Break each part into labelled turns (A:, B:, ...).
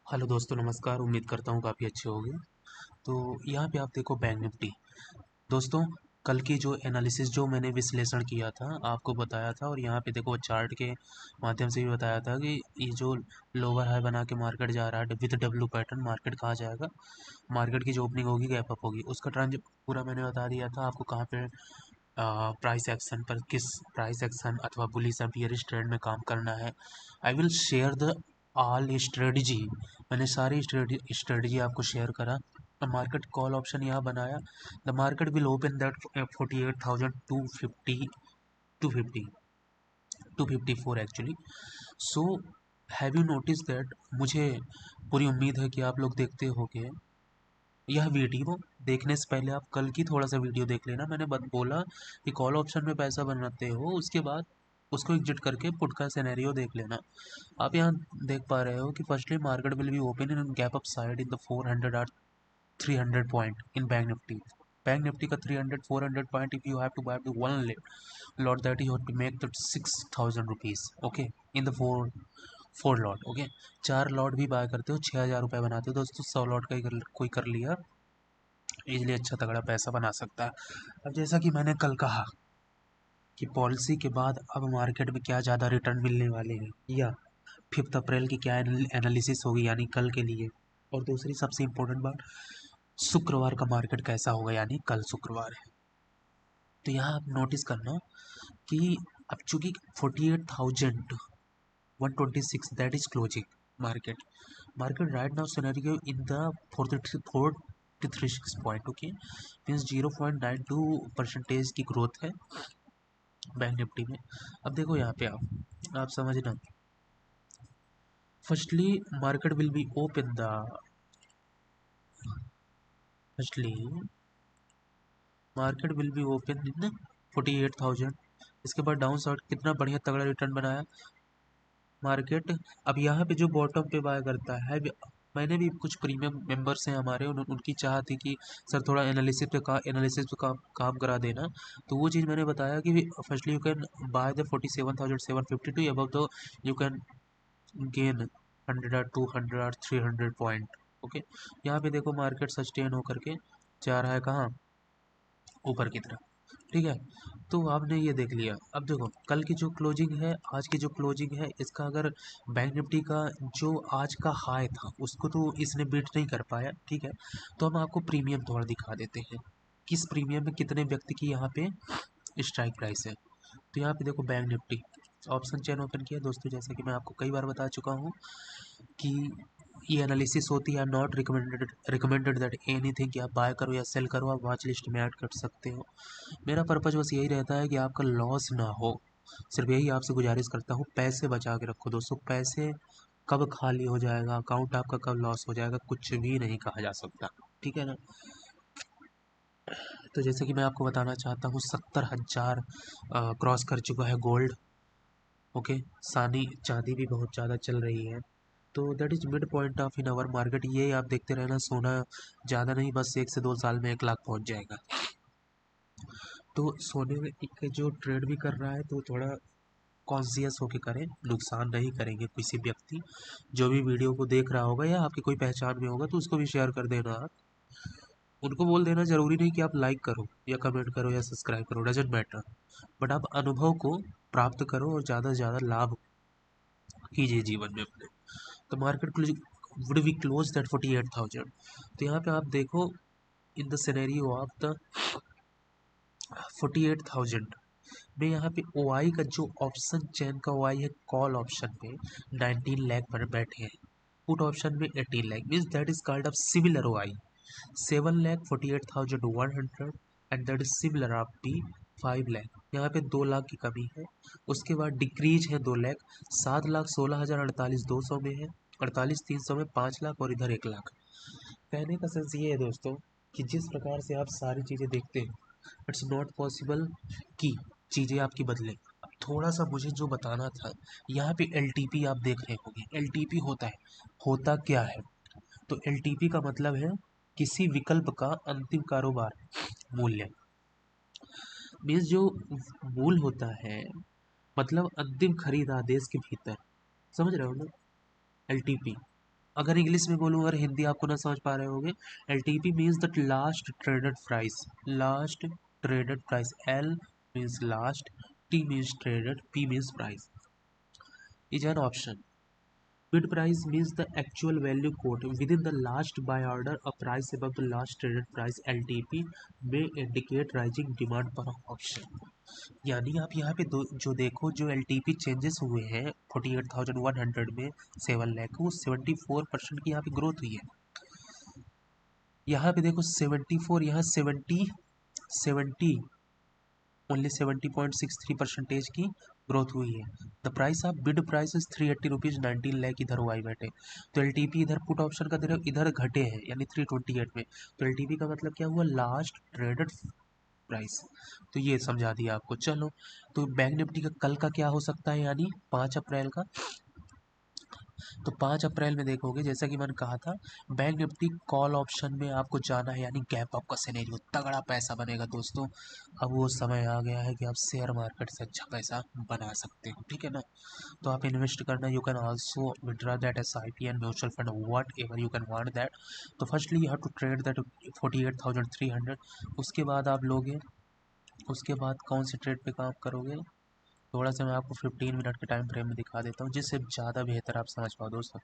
A: Hello दोस्तों, नमस्कार। उम्मीद करता हूँ काफ़ी अच्छे होंगे। तो यहाँ पे आप देखो बैंक निफ्टी। दोस्तों, कल की जो एनालिसिस जो मैंने विश्लेषण किया था, आपको बताया था, और यहाँ पे देखो चार्ट के माध्यम से भी बताया था कि ये जो लोअर हाई बना के मार्केट जा रहा है विथ डब्ल्यू पैटर्न, मार्केट कहाँ जाएगा। मार्केट की जो ओपनिंग होगी गैप अप होगी, उसका ट्रेंड पूरा मैंने बता दिया था आपको। कहाँ पे प्राइस एक्शन पर, किस प्राइस एक्शन अथवा बुलिश या बियरिश ट्रेंड में काम करना है। I will share the all strategy. मैंने सारी स्ट्रेटजी आपको शेयर करा। मार्केट कॉल ऑप्शन यहाँ बनाया। The market will open that 48,250, 250, 254 actually. So have you notice that, मुझे पूरी उम्मीद है कि आप लोग देखते होंगे यह वीडियो। देखने से पहले आप कल की थोड़ा सा वीडियो देख लेना। मैंने बोला कि कॉल ऑप्शन में पैसा बनाते हो, उसके बाद उसको एग्जिट करके पुट का सिनेरियो देख लेना। आप यहाँ देख पा रहे हो कि firstly market will be open in gap up side in the 400 और 300 point in Bank Nifty. Bank Nifty का 300 400 point, if you have to buy one lot that you have to make that 6,000 rupees, okay, in the four lot, okay. चार lot भी buy करते हो 6,000 रुपये बनाते हो दोस्तों। 100 लॉट का ही कोई कर लिया, इजीली अच्छा तगड़ा पैसा बना सकता है। अब जैसा कि मैंने कल कहा कि पॉलिसी के बाद अब मार्केट में क्या ज़्यादा रिटर्न मिलने वाले हैं, या 5 अप्रैल की क्या एनालिसिस होगी यानी कल के लिए। और दूसरी सबसे इम्पोर्टेंट बात, शुक्रवार का मार्केट कैसा होगा यानी कल शुक्रवार है। तो यहाँ आप नोटिस करना कि अब चूंकि 48,126 that is closing market. Market right now scenario in the 436 point, okay, means 0.92% की ग्रोथ है बैंक निफ्टी में। अब देखो यहाँ पे आप समझना। Firstly market will be open the, firstly market will be open इन 48,000। इसके बाद डाउन साइड कितना बढ़िया तगड़ा रिटर्न बनाया मार्केट। अब यहाँ पे जो बॉटम पे बाय करता है, मैंने भी कुछ प्रीमियम मेंबर्स हैं हमारे, उनकी चाह थी कि सर थोड़ा एनालिसिस पे काम करा देना। तो वो चीज़ मैंने बताया कि firstly you can by the 47,752 above the, you can gain 100 और 200 और 300 पॉइंट, ओके। यहाँ पे देखो मार्केट सस्टेन होकर के जा रहा है कहाँ, ऊपर की तरफ, ठीक है। तो आपने ये देख लिया। अब देखो कल की जो क्लोजिंग है, आज की जो क्लोजिंग है, इसका अगर बैंक निफ्टी का जो आज का हाई था उसको तो इसने बीट नहीं कर पाया, ठीक है। तो हम आपको प्रीमियम थोड़ा दिखा देते हैं, किस प्रीमियम में कितने व्यक्ति की यहाँ पे स्ट्राइक प्राइस है। तो यहाँ पे देखो bank Nifty option chain open किया दोस्तों। जैसा कि मैं आपको कई बार बता चुका हूँ कि ये एनालिसिस होती है, नॉट रिकमेंडेड दैट एनीथिंग कि आप बाय करो या सेल करो, आप वॉच लिस्ट में ऐड कर सकते हो। मेरा पर्पज बस यही रहता है कि आपका लॉस ना हो। सिर्फ यही आपसे गुजारिश करता हूँ, पैसे बचा के रखो दोस्तों। पैसे कब खाली हो जाएगा अकाउंट आपका, कब लॉस हो जाएगा, कुछ भी नहीं कहा जा सकता, ठीक है ना। तो जैसे कि मैं आपको बताना चाहता हूँ, 70,000 क्रॉस कर चुका है गोल्ड, ओके। सानी चांदी भी बहुत ज़्यादा चल रही है। तो that is mid point of in our market. ये आप देखते रहना, सोना ज़्यादा नहीं, बस 1 से 2 साल में 1 लाख पहुंच जाएगा। तो सोने में एक जो ट्रेड भी कर रहा है तो थोड़ा कॉन्शियस होके करें, नुकसान नहीं करेंगे किसी व्यक्ति। जो भी वीडियो को देख रहा होगा या आपकी कोई पहचान में होगा तो उसको भी शेयर कर देना आप। उनको बोल देना, जरूरी नहीं कि आप लाइक करो या कमेंट करो या सब्सक्राइब करो, डजेंट मैटर, बट आप अनुभव को प्राप्त करो और ज़्यादा से ज़्यादा लाभ कीजिए जीवन में अपने। तो market would be close that 48,000। तो यहाँ पे आप देखो in the scenario of the 48,000 में, यहाँ पे ओ आई का जो ऑप्शन चेन का ओ आई है, कॉल ऑप्शन पे 19 लाख पर बैठे हैं, पुट ऑप्शन में 18 lakh, means that is called of similar O I. 7,48,100 and that is similar of the 5 lakh. यहाँ पे 2 लाख की कमी है। उसके बाद डिक्रीज है 2 लाख, 7,16,048 200 में है, 48,300 में 5 लाख, और इधर 1 लाख। कहने का सेंस ये है दोस्तों कि जिस प्रकार से आप सारी चीज़ें देखते हैं, इट्स नॉट पॉसिबल कि चीज़ें आपकी बदलें। अब थोड़ा सा मुझे जो बताना था, यहाँ पे एल आप देख रहे होंगे। एल होता है, होता क्या है। तो एल का मतलब है किसी विकल्प का अंतिम कारोबार मूल्य, मीन्स जो मूल होता है, मतलब अंतिम खरीद आदेश के भीतर, समझ रहे हो ना, एल अगर इंग्लिश में बोलूँ, अगर हिंदी आपको ना समझ पा रहे होगे, L T P means the last traded price, last traded price, L means last, T means traded, P means price, is an option. Bid price means the actual value quote within the last buy order. A price above the last traded price (LTP) may indicate rising demand per option. यानी आप यहाँ पे जो देखो, जो LTP changes हुए हैं 48,100 में 7 लाख, वो 74% की यहाँ पे ग्रोथ हुई है. यहाँ पे देखो 74, यहाँ 70 ओनली 70.63% की ग्रोथ हुई है. The price of bid price is 380 rupees, 19 lakh इधर हुआ ही बैठे. तो एल इधर पुट ऑप्शन का इधर घटे हैं, यानी 328 में. तो एल का मतलब क्या हुआ, लास्ट ट्रेडेड प्राइस. तो ये समझा दिया आपको. चलो, तो बैंक निफ्टी का कल का क्या हो सकता है, यानी 5 अप्रैल का. तो 5 अप्रैल में देखोगे, जैसा कि मैंने कहा था, बैंक निफ्टी कॉल ऑप्शन में आपको जाना है, यानी गैप अप का सिनेरियो, तगड़ा पैसा बनेगा दोस्तों. अब वो समय आ गया है कि आप शेयर मार्केट से अच्छा पैसा बना सकते हो, ठीक है ना. तो आप इन्वेस्ट करना, you can also withdraw that S I P and mutual fund, whatever you can want that. तो firstly you have to trade that 48,300. उसके बाद आप लोगे, उसके बाद कौन से ट्रेड पे काम करोगे, थोड़ा सा मैं आपको 15 मिनट के टाइम फ्रेम में दिखा देता हूँ, जिससे ज़्यादा बेहतर आप समझ पाओ दोस्तों.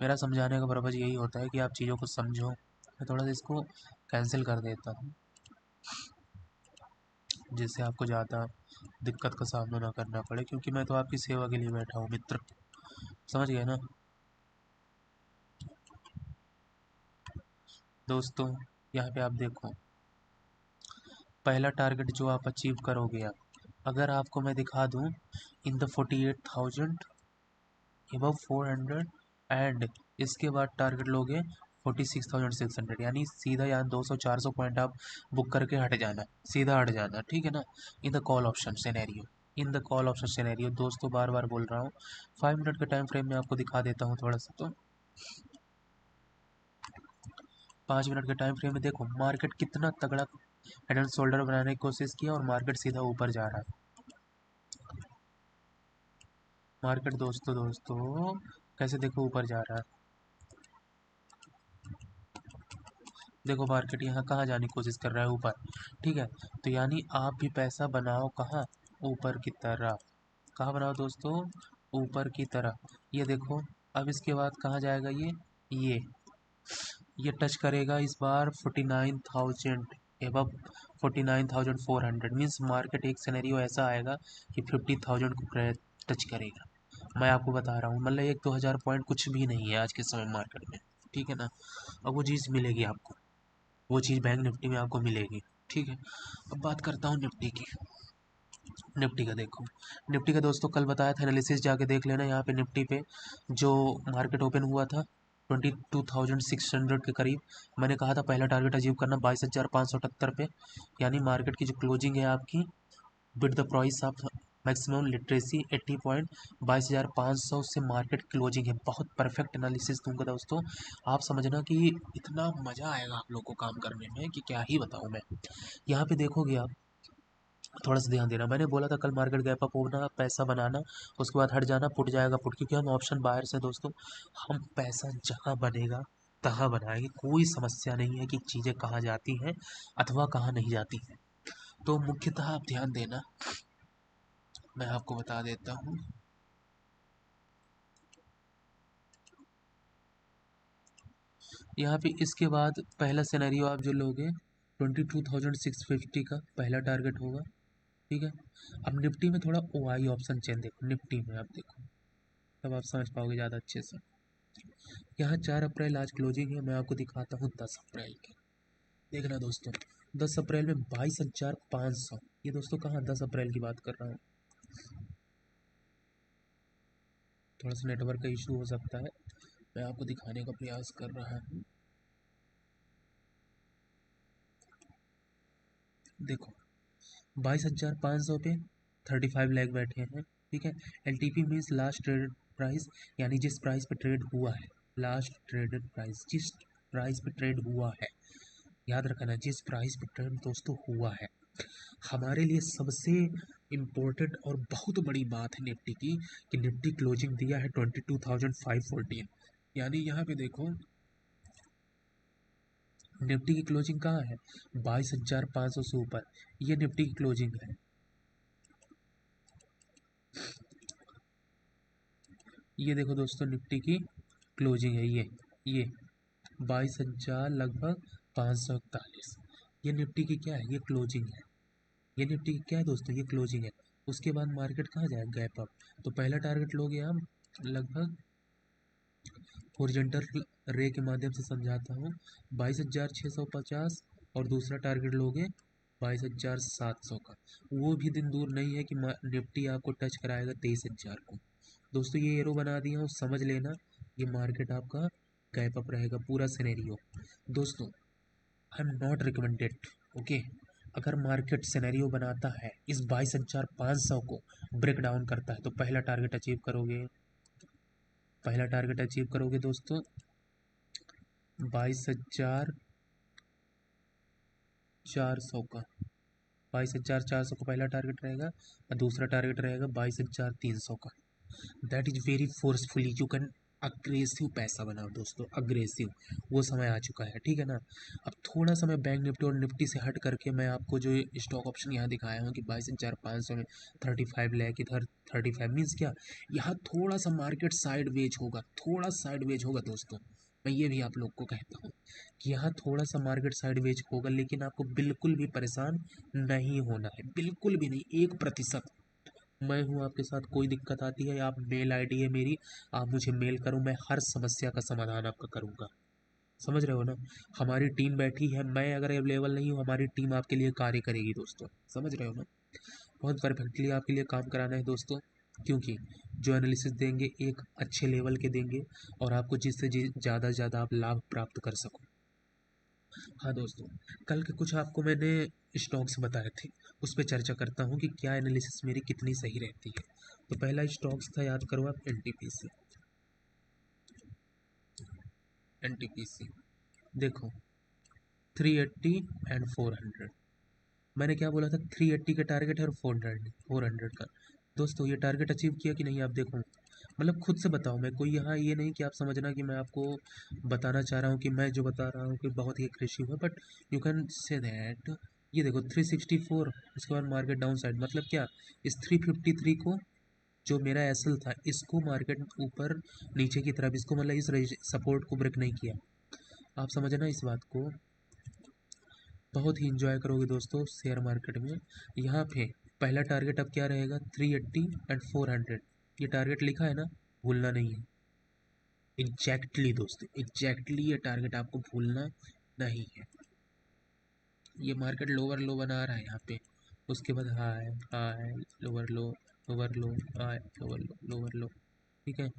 A: मेरा समझाने का पर्पज़ यही होता है कि आप चीज़ों को समझो. मैं थोड़ा सा इसको कैंसिल कर देता हूँ, जिससे आपको ज़्यादा दिक्कत का सामना ना करना पड़े, क्योंकि मैं तो आपकी सेवा के लिए बैठा हूँ मित्र, समझ गए ना दोस्तों. यहाँ पे आप देखो, पहला टारगेट जो आप अचीव करोगे, आप अगर आपको मैं दिखा दूँ, इन द 48,000 अबव 400, एंड इसके बाद टारगेट लोगे 46,600, यानी सीधा यहाँ 200-400 पॉइंट आप बुक करके हट जाना, सीधा हट जाना, ठीक है ना. In the call option scenario, in the call option scenario दोस्तों, बार बार बोल रहा हूँ. 5 मिनट के टाइम फ्रेम में आपको दिखा देता हूँ थोड़ा सा. तो 5 मिनट के टाइम फ्रेम में देखो, मार्केट कितना तगड़ा हेड एंड शोल्डर बनाने की कोशिश किया, और मार्केट सीधा ऊपर जा रहा है. मार्केट दोस्तों कैसे देखो ऊपर जा रहा है, देखो मार्केट यहाँ कहाँ जाने की कोशिश कर रहा है, ऊपर, ठीक है. तो यानी आप भी पैसा बनाओ कहाँ, ऊपर की तरफ. कहाँ बनाओ दोस्तों, ऊपर की तरफ. ये देखो, अब इसके बाद कहाँ जाएगा, ये ये टच करेगा इस बार 49,000 एबव, 49,400. मीन्स मार्केट एक सिनेरियो ऐसा आएगा कि 50,000 को टच करेगा. मैं आपको बता रहा हूँ, मतलब 1-2 हज़ार पॉइंट कुछ भी नहीं है आज के समय मार्केट में, ठीक है ना. अब वो चीज़ मिलेगी आपको, वो चीज़ बैंक निफ्टी में आपको मिलेगी, ठीक है. अब बात करता हूँ निफ्टी की. निफ्टी का देखो, निफ्टी का दोस्तों कल बताया था, एनालिसिस जाके देख लेना. यहाँ पे निफ्टी पे जो मार्केट ओपन हुआ था 22,600 के करीब, मैंने कहा था पहला टारगेट अचीव करना 22,578 पे, यानी मार्केट की जो क्लोजिंग है आपकी, bit the price of maximum literacy 80.22,500 से मार्केट क्लोजिंग है. बहुत परफेक्ट एनालिसिस दूंगा दोस्तों, आप समझना कि इतना मज़ा आएगा आप लोग को काम करने में कि क्या ही बताऊँ मैं. यहाँ पे देखोगे आप, थोड़ा सा ध्यान देना, मैंने बोला था कल मार्केट गैप अप होना, पैसा बनाना, उसके बाद हट जाना, पुट जाएगा पुट, क्योंकि हम ऑप्शन बायर से दोस्तों, हम पैसा जहाँ बनेगा तहाँ बनाएंगे. कोई समस्या नहीं है कि चीज़ें कहाँ जाती हैं अथवा कहाँ नहीं जाती हैं. तो मुख्यतः आप ध्यान देना, मैं आपको बता देता हूँ. यहाँ पे इसके बाद पहला सिनेरियो आप जो लोगे 22,650 का पहला टारगेट होगा, ठीक है. अब निफ्टी में थोड़ा ओ आई ऑप्शन चेंज देखो, निफ्टी में आप देखो, तब आप समझ पाओगे ज़्यादा अच्छे से. यहाँ 4 अप्रैल आज क्लोजिंग है, मैं आपको दिखाता हूँ 10 अप्रैल की. देखना दोस्तों, 10 अप्रैल में 22,500, ये दोस्तों कहाँ, 10 अप्रैल की बात कर रहा हूँ. थोड़ा सा नेटवर्क का इशू हो सकता है, मैं आपको दिखाने का प्रयास कर रहा हूँ. देखो 22,500 पे 35 लाख बैठे हैं, ठीक है. L T P means last traded price, यानी जिस प्राइस पे ट्रेड हुआ है, लास्ट ट्रेडेड प्राइस, जिस प्राइस पे ट्रेड हुआ है, याद रखना, जिस प्राइस पे ट्रेड दोस्तों हुआ है. हमारे लिए सबसे इम्पोर्टेंट और बहुत बड़ी बात है निफ्टी की, कि निफ्टी क्लोजिंग दिया है 22,514, यानी यहाँ पे देखो निफ्टी की क्लोजिंग कहाँ है, 22,500 से ऊपर, ये निफ्टी की क्लोजिंग है। ये देखो दोस्तों निफ्टी की क्लोजिंग है, ये 22,000 लगभग 541। ये निफ्टी की क्या है, ये क्लोजिंग है। ये निफ्टी की क्या है दोस्तों, ये क्लोजिंग है। उसके बाद मार्केट कहाँ जाएगा, गैप अप। तो पहला टारगेट लोगे हम लगभग हॉरिजॉन्टल रे के माध्यम से समझाता हूँ, 22,650। और दूसरा टारगेट लोगे 22,700 का। वो भी दिन दूर नहीं है कि निफ्टी आपको टच कराएगा 23,000 को। दोस्तों ये एरो बना दिया हूँ, समझ लेना ये मार्केट आपका गैप अप रहेगा पूरा सिनेरियो। दोस्तों I am not recommended, okay. अगर मार्केट सिनेरियो बनाता है इस 22,500 को ब्रेक डाउन करता है तो पहला टारगेट अचीव करोगे, पहला टारगेट अचीव करोगे दोस्तों 22,400 का। 22,400 का पहला टारगेट रहेगा और दूसरा टारगेट रहेगा 22,300 का। That is very forcefully you can aggressive पैसा बनाओ दोस्तों, अग्रेसिव। वो समय आ चुका है, ठीक है ना। अब थोड़ा सा मैं बैंक निफ्टी और निफ्टी से हट करके मैं आपको जो स्टॉक ऑप्शन यहाँ दिखाया हूँ कि 22,500 में 35 लाख, इधर 35 मीन्स क्या, यहाँ थोड़ा सा मार्केट साइड वेज होगा, थोड़ा साइड वेज होगा दोस्तों। मैं ये भी आप लोग को कहता हूँ कि यहाँ थोड़ा सा मार्केट साइड वेज होगा, लेकिन आपको बिल्कुल भी परेशान नहीं होना है, बिल्कुल भी नहीं, 1%। मैं हूँ आपके साथ, कोई दिक्कत आती है आप मेल आईडी है मेरी, आप मुझे मेल करो, मैं हर समस्या का समाधान आपका करूँगा। समझ रहे हो ना, हमारी टीम बैठी है, मैं अगर अवेलेबल नहीं हूँ हमारी टीम आपके लिए कार्य करेगी दोस्तों। समझ रहे हो ना, बहुत परफेक्टली आपके लिए काम कराना है दोस्तों, क्योंकि जो एनालिसिस देंगे एक अच्छे लेवल के देंगे और आपको जिससे ज़्यादा से ज़्यादा आप लाभ प्राप्त कर सको। हाँ दोस्तों, कल के कुछ आपको मैंने स्टॉक्स बताए थे, उस पर चर्चा करता हूँ कि क्या एनालिसिस मेरी कितनी सही रहती है। तो पहला स्टॉक्स था, याद करो आप, एनटीपीसी। एनटीपीसी देखो 380 एंड 400। मैंने क्या बोला था, 380 का टारगेट है और 400 का। दोस्तों ये टारगेट अचीव किया कि नहीं, आप देखो, मतलब खुद से बताओ। मैं कोई यहाँ ये नहीं कि आप समझना कि मैं आपको बताना चाह रहा हूँ कि मैं जो बता रहा हूँ कि बहुत ही एग्रेसिव है, but you can say that. ये देखो 364, उसके बाद मार्केट डाउन साइड, मतलब क्या, इस 353 को, जो मेरा एसएल था, इसको मार्केट ऊपर नीचे की तरफ, इसको मतलब इस सपोर्ट को ब्रेक नहीं किया। आप समझना इस बात को, बहुत ही इंजॉय करोगे दोस्तों शेयर मार्केट में। यहाँ पे पहला टारगेट अब क्या रहेगा, 380 एंड 400। ये टारगेट लिखा है ना, भूलना नहीं है। एग्जैक्टली दोस्तों, एग्जैक्टली ये टारगेट आपको भूलना नहीं है। ये मार्केट लोअर लो बना रहा है यहाँ पे, उसके बाद हाई हाई, लोअर लो, लोअर लो, हाई, लोअर लो, लोअर लो, ठीक है।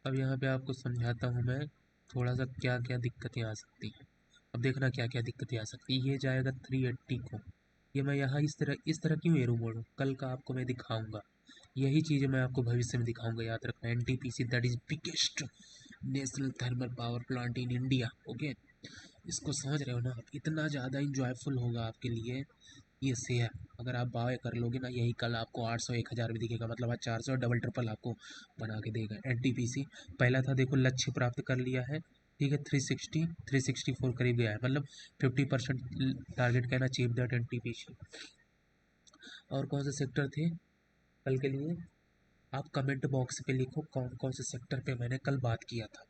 A: अब यहाँ पे आपको समझाता हूँ मैं थोड़ा सा क्या क्या दिक्कतें आ सकती हैं। अब देखना क्या क्या दिक्कतें आ सकती है। ये जाएगा 380 को, ये मैं यहाँ इस तरह क्यों एरो मोड़, कल का आपको मैं दिखाऊंगा। यही चीज़ें मैं आपको भविष्य में दिखाऊंगा, याद रखना। NTPC that is biggest national thermal power plant in India, okay. इसको समझ रहे हो ना आप, इतना ज़्यादा इंजॉयफुल होगा आपके लिए ये शेयर। अगर आप बाय कर लोगे ना, यही कल आपको 800 1000 भी दिखेगा, मतलब आज 400 डबल ट्रिपल आपको बना के देगा। एनटीपीसी पहला था देखो, लक्ष्य प्राप्त कर लिया है, ठीक है। 364 करीब गया है, मतलब 50% target can achieve that NTPC. और कौन से सेक्टर थे कल के लिए, आप कमेंट बॉक्स पे लिखो कौन कौन से सेक्टर पे मैंने कल बात किया था।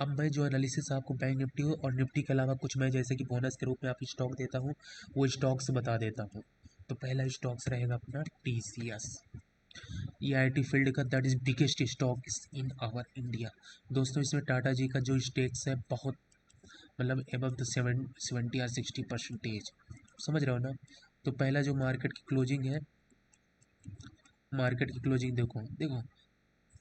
A: अब मैं जो एनालिसिस आपको बैंक निफ्टी और निफ्टी के अलावा कुछ मैं जैसे कि बोनस के रूप में आप स्टॉक देता हूँ, वो स्टॉक्स बता देता हूँ। तो पहला स्टॉक्स रहेगा अपना टीसीएस। ये आईटी फील्ड का that is biggest stock in our India. दोस्तों इसमें टाटा जी का जो स्टेक्स है बहुत, मतलब एबव द 70 या 60%। समझ रहे हो ना। तो पहला जो मार्केट की क्लोजिंग है, मार्केट की क्लोजिंग देखो देखो,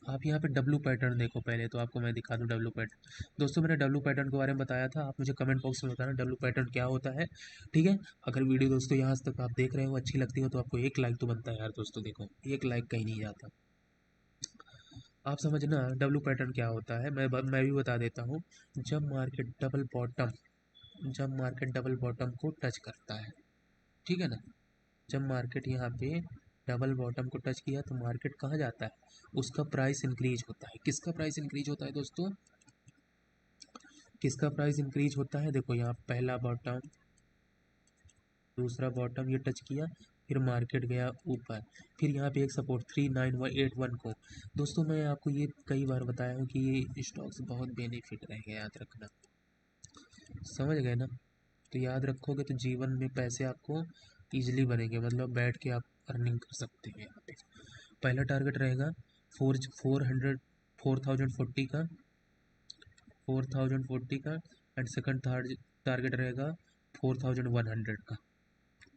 A: आप यहाँ पे डब्लू पैटर्न देखो। पहले तो आपको मैं दिखा दूँ डब्लू पैटर्न। दोस्तों मैंने डब्लू पैटर्न के बारे में बताया था, आप मुझे कमेंट बॉक्स में बताना डब्लू पैटर्न क्या होता है, ठीक है। अगर वीडियो दोस्तों यहाँ तक आप देख रहे हो अच्छी लगती हो तो आपको एक लाइक तो बनता है यार दोस्तों, देखो एक लाइक कहीं नहीं जाता। आप समझना डब्लू पैटर्न क्या होता है, मैं भी बता देता हूँ। जब मार्केट डबल बॉटम, जब मार्केट डबल बॉटम को टच करता है, ठीक है ना, जब मार्केट यहाँ पे डबल बॉटम को टच किया तो मार्केट कहाँ जाता है, उसका प्राइस इंक्रीज होता है। किसका प्राइस इंक्रीज होता है दोस्तों, किसका प्राइस इंक्रीज होता है, देखो यहाँ पहला बॉटम, दूसरा बॉटम, ये टच किया, फिर मार्केट गया ऊपर, फिर यहाँ पे एक सपोर्ट 3981 को। दोस्तों मैं आपको ये कई बार बताया हूँ कि ये स्टॉक्स बहुत बेनिफिट रहेगा, याद रखना, समझ गए ना। तो याद रखोगे तो जीवन में पैसे आपको ईजिली बनेंगे, मतलब बैठ के आप अर्निंग कर सकते हैं यहाँ पे। पहला टारगेट रहेगा 4040 का, 4040 का, एंड सेकंड टारगेट रहेगा 4100 का।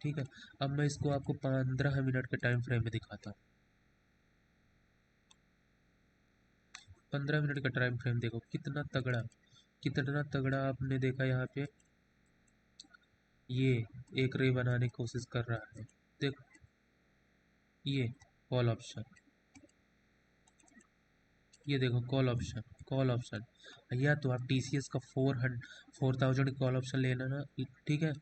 A: ठीक है, अब मैं इसको आपको 15 मिनट के टाइम फ्रेम में दिखाता हूँ। 15 मिनट का टाइम फ्रेम देखो कितना तगड़ा, कितना तगड़ा आपने देखा यहाँ पे, ये एक रे बनाने की कोशिश कर रहा है, देख ये कॉल ऑप्शन, ये देखो कॉल ऑप्शन, कॉल ऑप्शन, या तो आप TCS का 4000 कॉल ऑप्शन लेना ना, ठीक है।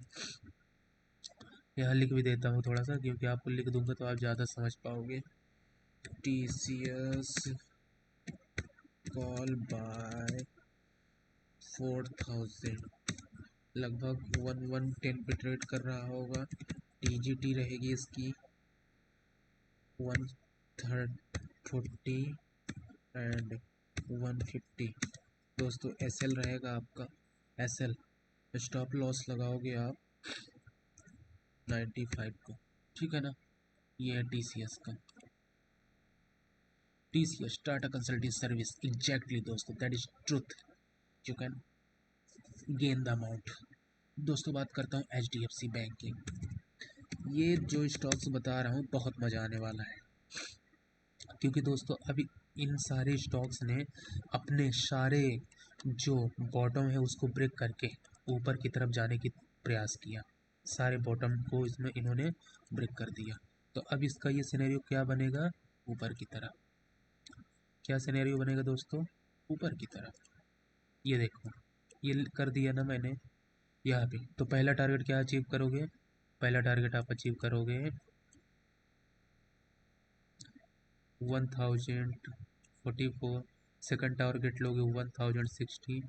A: यहाँ लिख भी देता हूँ थोड़ा सा, क्योंकि आपको लिख दूंगा तो आप ज़्यादा समझ पाओगे। TCS कॉल बाय 4000, लगभग 1110 पे ट्रेड कर रहा होगा। TGT रहेगी इसकी 140 एंड 150। दोस्तों SL रहेगा आपका, SL स्टॉप लॉस लगाओगे आप 95 को, ठीक है ना। ये है TCS का, TCS Tata consulting service, exactly दोस्तों, that is truth, you can gain the amount. दोस्तों बात करता हूँ HDFC बैंक की। ये जो स्टॉक्स बता रहा हूँ बहुत मज़ा आने वाला है, क्योंकि दोस्तों अभी इन सारे स्टॉक्स ने अपने सारे जो बॉटम है उसको ब्रेक करके ऊपर की तरफ जाने की प्रयास किया, सारे बॉटम को इसमें इन्होंने ब्रेक कर दिया। तो अब इसका ये सिनेरियो क्या बनेगा, ऊपर की तरफ, क्या सिनेरियो बनेगा दोस्तों, ऊपर की तरफ। ये देखो ये कर दिया ना मैंने यहाँ पे, तो पहला टारगेट क्या अचीव करोगे, पहला टारगेट आप अचीव करोगे 1044, सेकंड टारगेट लोगे 1060,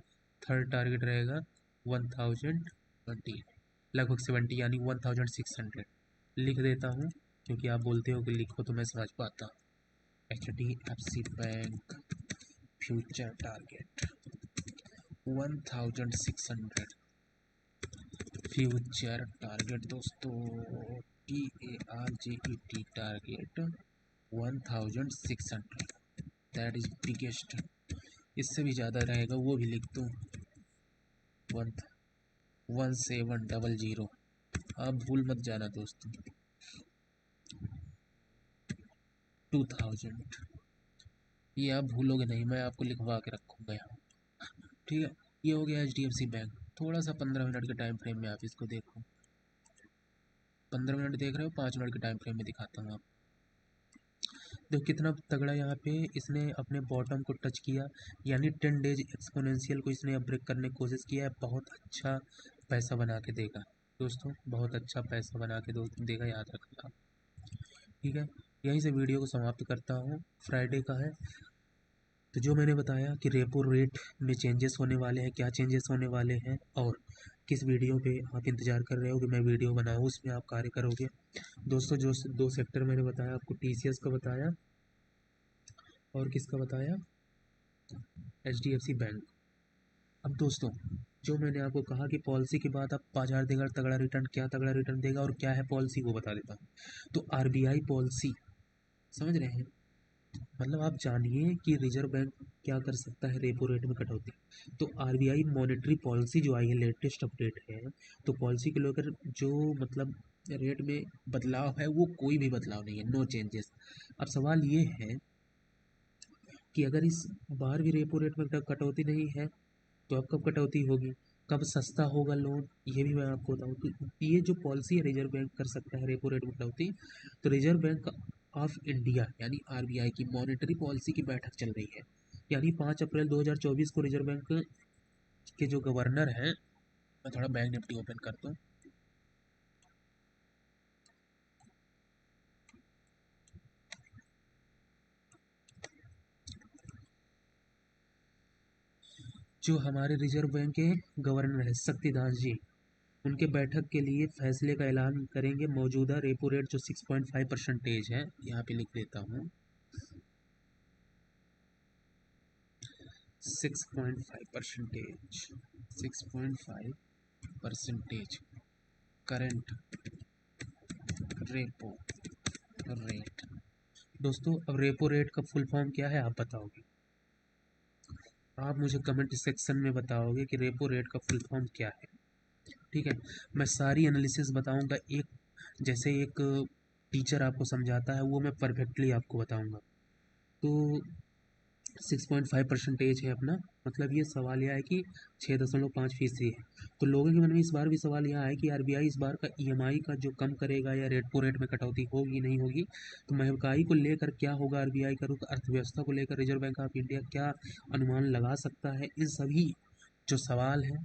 A: थर्ड टारगेट रहेगा 1020, लगभग 70 यानी 1600 लिख देता हूँ, क्योंकि आप बोलते हो कि लिखो तो मैं समझ पाता हूँ। HDFC bank future target 1600, future target दोस्तों, TARGET target 1600, that is biggest. इससे भी ज़्यादा रहेगा वो भी लिख दूँ, 1700, आप भूल मत जाना दोस्तों, 2000, ये आप भूलोगे नहीं, मैं आपको लिखवा के रखूँगा यहाँ, ठीक है। ये हो गया HDFC बैंक। थोड़ा सा 15 मिनट के टाइम फ्रेम में आप इसको देखो, 15 मिनट देख रहे हो, 5 मिनट के टाइम फ्रेम में दिखाता हूँ आप, देखो कितना तगड़ा यहाँ पे इसने अपने बॉटम को टच किया, यानी 10 डेज एक्सपोनेंशियल को इसने ब्रेक करने की कोशिश किया है, बहुत अच्छा पैसा बना के देगा दोस्तों, बहुत अच्छा पैसा बना के देगा, याद रखना, ठीक है। यहीं से वीडियो को समाप्त करता हूँ, फ्राइडे का है। तो जो मैंने बताया कि रेपो रेट में चेंजेस होने वाले हैं, क्या चेंजेस होने वाले हैं, और किस वीडियो पे आप इंतज़ार कर रहे हो कि मैं वीडियो बनाऊँ, उसमें आप कार्य करोगे दोस्तों। जो दो सेक्टर मैंने बताया आपको, TCS का बताया और किसका बताया, HDFC बैंक। अब दोस्तों जो मैंने आपको कहा कि पॉलिसी के बाद आप बाजार देगा तगड़ा रिटर्न, क्या तगड़ा रिटर्न देगा और क्या है पॉलिसी, वो बता देता हूँ। तो RBI पॉलिसी, समझ रहे हैं, मतलब आप जानिए कि रिजर्व बैंक क्या कर सकता है रेपो रेट में कटौती। तो RBI मॉनेटरी पॉलिसी जो आई है, लेटेस्ट अपडेट है, तो पॉलिसी को लेकर जो मतलब रेट में बदलाव है वो कोई भी बदलाव नहीं है, नो चेंजेस। अब सवाल ये है कि अगर इस बार भी रेपो रेट में कटौती नहीं है तो अब कब कटौती होगी, कब सस्ता होगा लोन, ये भी मैं आपको बताऊँ। तो ये जो पॉलिसी है रिजर्व बैंक कर सकता है रेपो रेट में कटौती। तो रिजर्व बैंक ऑफ इंडिया यानी RBI की मॉनेटरी पॉलिसी की बैठक चल रही है, यानी 5 अप्रैल 2024 को रिजर्व बैंक के जो गवर्नर हैं, मैं थोड़ा बैंक निफ्टी ओपन करता हूँ, जो हमारे रिजर्व बैंक के गवर्नर है शक्तिदास जी, उनके बैठक के लिए फैसले का ऐलान करेंगे। मौजूदा रेपो रेट जो 6.5% है, यहाँ पे लिख देता हूँ 6.5%, 6.5% करंट रेपो रेट। दोस्तों अब रेपो रेट का फुल फॉर्म क्या है आप बताओगे? आप मुझे कमेंट सेक्शन में बताओगे कि रेपो रेट का फुल फॉर्म क्या है। ठीक है, मैं सारी एनालिसिस बताऊंगा, एक जैसे एक टीचर आपको समझाता है वो मैं परफेक्टली आपको बताऊंगा। तो 6.5% है अपना, मतलब ये सवाल यह है कि 6.5% है। तो लोगों के मन में इस बार भी सवाल यह है कि आरबीआई इस बार का ईएमआई का जो कम करेगा या रेपो रेट में कटौती होगी नहीं होगी, तो महंगाई को लेकर क्या होगा आरबीआई का रुख, अर्थव्यवस्था को लेकर रिजर्व बैंक ऑफ इंडिया क्या अनुमान लगा सकता है, इन सभी जो सवाल हैं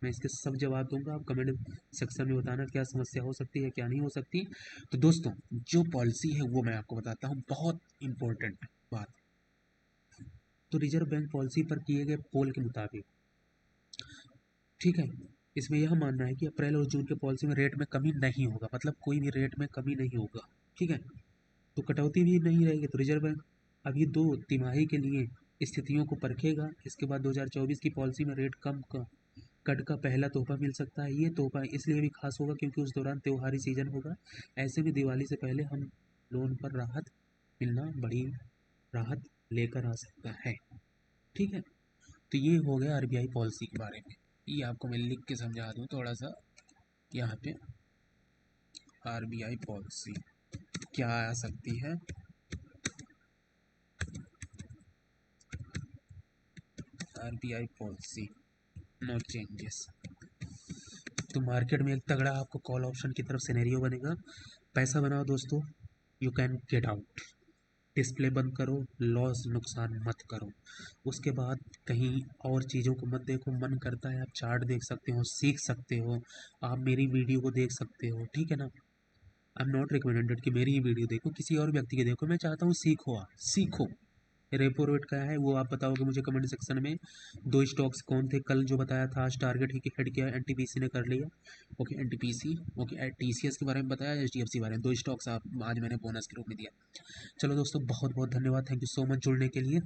A: मैं इसके सब जवाब दूंगा। आप कमेंट सेक्शन में बताना क्या समस्या हो सकती है क्या नहीं हो सकती। तो दोस्तों जो पॉलिसी है वो मैं आपको बताता हूँ, बहुत इंपॉर्टेंट बात। तो रिजर्व बैंक पॉलिसी पर किए गए पोल के मुताबिक, ठीक है, इसमें यह मानना है कि अप्रैल और जून के पॉलिसी में रेट में कमी नहीं होगा, मतलब कोई भी रेट में कमी नहीं होगा। ठीक है, तो कटौती भी नहीं रहेगी। तो रिजर्व बैंक अभी 2 तिमाही के लिए स्थितियों को परखेगा। इसके बाद 2024 की पॉलिसी में रेट कम का कट का पहला तोहफा मिल सकता है। ये तोहफा इसलिए भी खास होगा क्योंकि उस दौरान त्योहारी सीजन होगा। ऐसे में दिवाली से पहले हम लोन पर राहत मिलना बड़ी राहत लेकर आ सकता है। ठीक है, तो ये हो गया आरबीआई पॉलिसी के बारे में। ये आपको मैं लिख के समझा दूँ थोड़ा सा, यहाँ पे आरबीआई पॉलिसी क्या आ सकती है। RBI policy no changes. तो मार्केट में एक तगड़ा आपको कॉल ऑप्शन की तरफ सिनेरियो बनेगा। पैसा बनाओ दोस्तों, you can get out. Display बंद करो, लॉस नुकसान मत करो। उसके बाद कहीं और चीज़ों को मत देखो। मन करता है आप चार्ट देख सकते हो, सीख सकते हो, आप मेरी वीडियो को देख सकते हो। ठीक है ना, आई एम नॉट रिकमेंडेड कि मेरी ही वीडियो देखो, किसी और व्यक्ति की देखो। मैं चाहता हूँ सीखो, आप सीखो। रेपो रेट क्या है वो आप बताओगे मुझे कमेंट सेक्शन में। 2 स्टॉक्स कौन थे कल जो बताया था, आज टारगेट हिट किया, एनटीपीसी ने कर लिया। ओके एनटीपीसी, ओके टीसीएस के बारे में बताया, एचडीएफसी के बारे में। 2 स्टॉक्स आप आज मैंने बोनस के रूप में दिया। चलो दोस्तों बहुत बहुत धन्यवाद, थैंक यू सो मच जुड़ने के लिए।